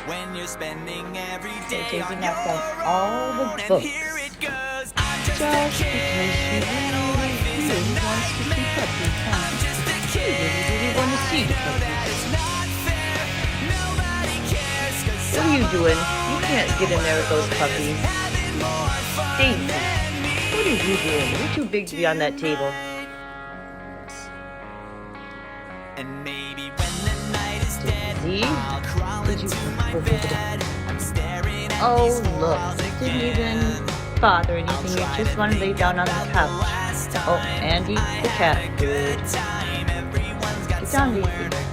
when you're spending every day Taking on out your all the own. And books. here it goes. I'm just a Just kid, because she and life is a really wants to see nightmare. puppies, huh? I'm just a She kid, really want to see and the I know that puppies. it's not fair. Nobody cares, 'cause What are you I'm doing? alone, You can't and get the in there with those world is puppies. having more fun Daisy, than me what are you doing? You're too big to be on that table. And maybe when the night is dead, Daisy, I'll crawl did you into my go over there? bed. I'm staring at Oh, these look. walls Didn't even again. bother I'll anything. You try just to want to lay think down on the about the couch. last Oh, time Andy, I the had cat a good food. time. Everyone's got Get down, somewhere Daisy. to